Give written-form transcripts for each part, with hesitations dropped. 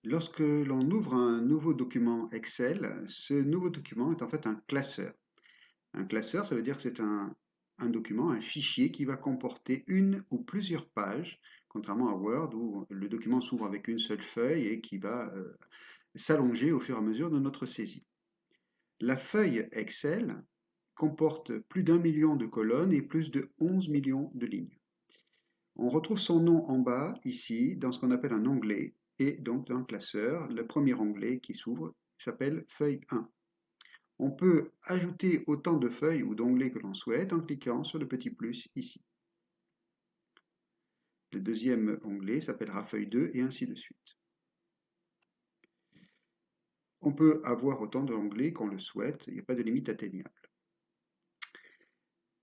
Lorsque l'on ouvre un nouveau document Excel, ce nouveau document est en fait un classeur. Un classeur, ça veut dire que c'est un document, un fichier qui va comporter une ou plusieurs pages, contrairement à Word où le document s'ouvre avec une seule feuille et qui va s'allonger au fur et à mesure de notre saisie. La feuille Excel comporte plus d'1 million de colonnes et plus de 11 millions de lignes. On retrouve son nom en bas, ici, dans ce qu'on appelle un onglet, et donc dans le classeur, le premier onglet qui s'ouvre s'appelle Feuille 1. On peut ajouter autant de feuilles ou d'onglets que l'on souhaite en cliquant sur le petit plus ici. Le deuxième onglet s'appellera Feuille 2 et ainsi de suite. On peut avoir autant d'onglets qu'on le souhaite, il n'y a pas de limite atteignable.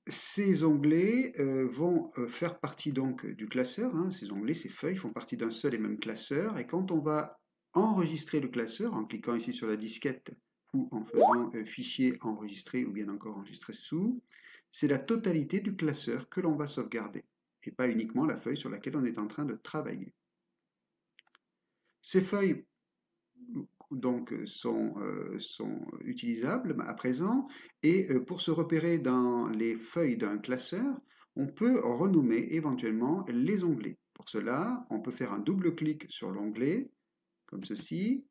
Ces onglets vont faire partie donc du classeur, hein. Ces onglets, ces feuilles font partie d'un seul et même classeur, et quand on va enregistrer le classeur en cliquant ici sur la disquette ou en faisant fichier enregistré ou bien encore enregistrer sous, c'est la totalité du classeur que l'on va sauvegarder et pas uniquement la feuille sur laquelle on est en train de travailler. Ces feuilles donc sont utilisables à présent, et pour se repérer dans les feuilles d'un classeur, on peut renommer éventuellement les onglets. Pour cela, on peut faire un double clic sur l'onglet, comme ceci,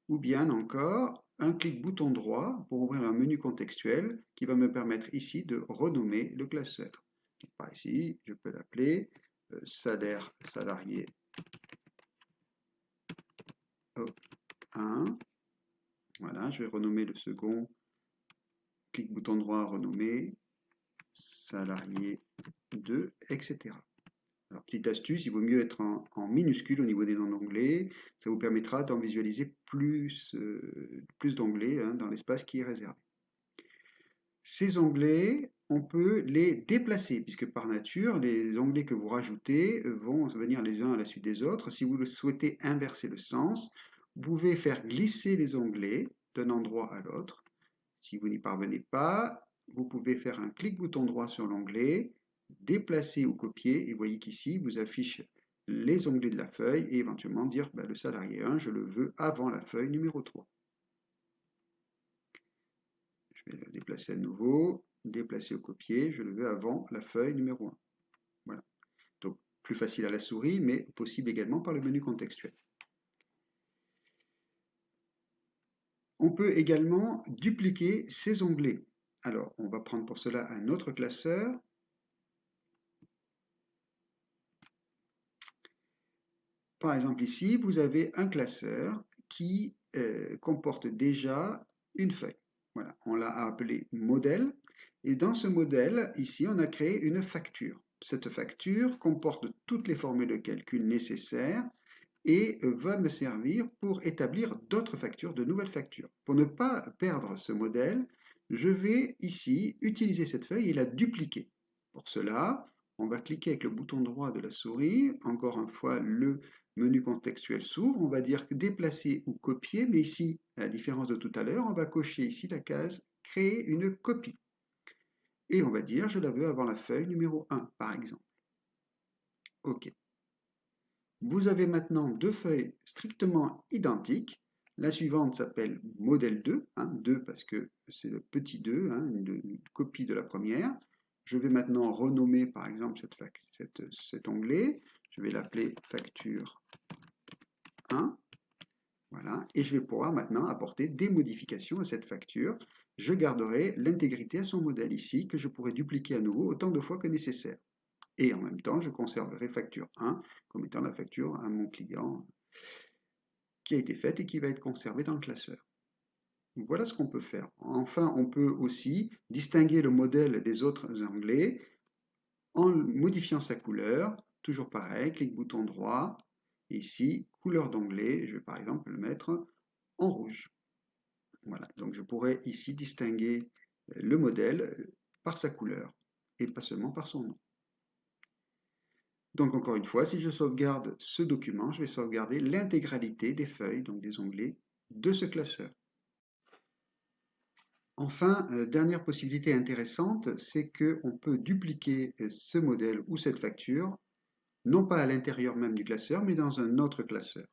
ou bien encore un clic bouton droit pour ouvrir un menu contextuel qui va me permettre ici de renommer le classeur. Par ici, je peux l'appeler salaire salarié 1. Voilà, je vais renommer le second. Clic bouton droit, renommer, salarié 2, etc. Alors, petite astuce, il vaut mieux être en minuscule au niveau des noms d'onglets. Ça vous permettra d'en visualiser plus d'onglets dans l'espace qui est réservé. Ces onglets, on peut les déplacer, puisque par nature, les onglets que vous rajoutez vont venir les uns à la suite des autres. Si vous souhaitez inverser le sens, vous pouvez faire glisser les onglets d'un endroit à l'autre. Si vous n'y parvenez pas, vous pouvez faire un clic bouton droit sur l'onglet, déplacer ou copier, et vous voyez qu'ici, vous affiche les onglets de la feuille et éventuellement dire le salarié 1, je le veux avant la feuille numéro 3. Je vais le déplacer à nouveau, déplacer ou copier, je le veux avant la feuille numéro 1. Voilà. Donc, plus facile à la souris, mais possible également par le menu contextuel. On peut également dupliquer ces onglets. Alors, on va prendre pour cela un autre classeur. Par exemple, ici, vous avez un classeur qui comporte déjà une feuille. Voilà, on l'a appelé modèle. Et dans ce modèle, ici, on a créé une facture. Cette facture comporte toutes les formules de calcul nécessaires et va me servir pour établir d'autres factures, de nouvelles factures. Pour ne pas perdre ce modèle, je vais ici utiliser cette feuille et la dupliquer. Pour cela, on va cliquer avec le bouton droit de la souris. Encore une fois, le menu contextuel s'ouvre. On va dire déplacer ou copier, mais ici, à la différence de tout à l'heure, on va cocher ici la case créer une copie. Et on va dire je la veux avant la feuille numéro 1, par exemple. OK. Vous avez maintenant deux feuilles strictement identiques. La suivante s'appelle modèle 2, 2 parce que c'est le petit 2, une copie de la première. Je vais maintenant renommer par exemple cet onglet. Je vais l'appeler facture 1. Voilà. Et je vais pouvoir maintenant apporter des modifications à cette facture. Je garderai l'intégrité à son modèle ici, que je pourrai dupliquer à nouveau autant de fois que nécessaire. Et en même temps, je conserverai facture 1 comme étant la facture à mon client qui a été faite et qui va être conservée dans le classeur. Voilà ce qu'on peut faire. Enfin, on peut aussi distinguer le modèle des autres onglets en modifiant sa couleur. Toujours pareil, clic bouton droit. Et ici, couleur d'onglet, je vais par exemple le mettre en rouge. Voilà, donc je pourrais ici distinguer le modèle par sa couleur et pas seulement par son nom. Donc encore une fois, si je sauvegarde ce document, je vais sauvegarder l'intégralité des feuilles, donc des onglets, de ce classeur. Enfin, dernière possibilité intéressante, c'est qu'on peut dupliquer ce modèle ou cette facture, non pas à l'intérieur même du classeur, mais dans un autre classeur.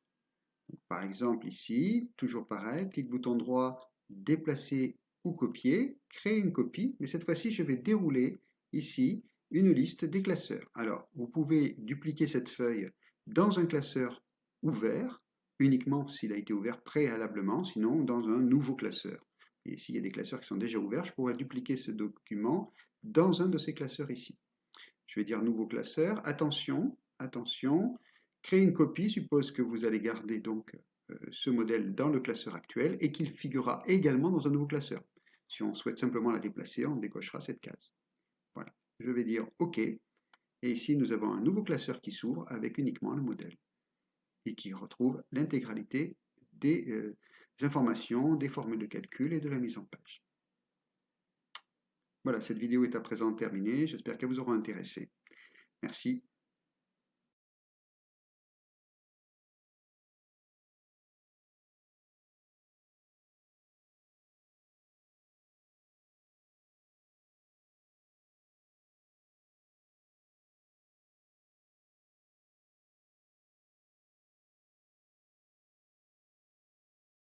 Par exemple ici, toujours pareil, clic bouton droit, déplacer ou copier, créer une copie, mais cette fois-ci je vais dérouler ici une liste des classeurs. Alors, vous pouvez dupliquer cette feuille dans un classeur ouvert, uniquement s'il a été ouvert préalablement, sinon dans un nouveau classeur. Et s'il y a des classeurs qui sont déjà ouverts, je pourrais dupliquer ce document dans un de ces classeurs ici. Je vais dire nouveau classeur, attention, attention, créer une copie suppose que vous allez garder donc ce modèle dans le classeur actuel et qu'il figurera également dans un nouveau classeur. Si on souhaite simplement la déplacer, on décochera cette case. Voilà, je vais dire OK. Et ici, nous avons un nouveau classeur qui s'ouvre avec uniquement le modèle et qui retrouve l'intégralité des informations, des formules de calcul et de la mise en page. Voilà, cette vidéo est à présent terminée. J'espère qu'elle vous aura intéressé. Merci.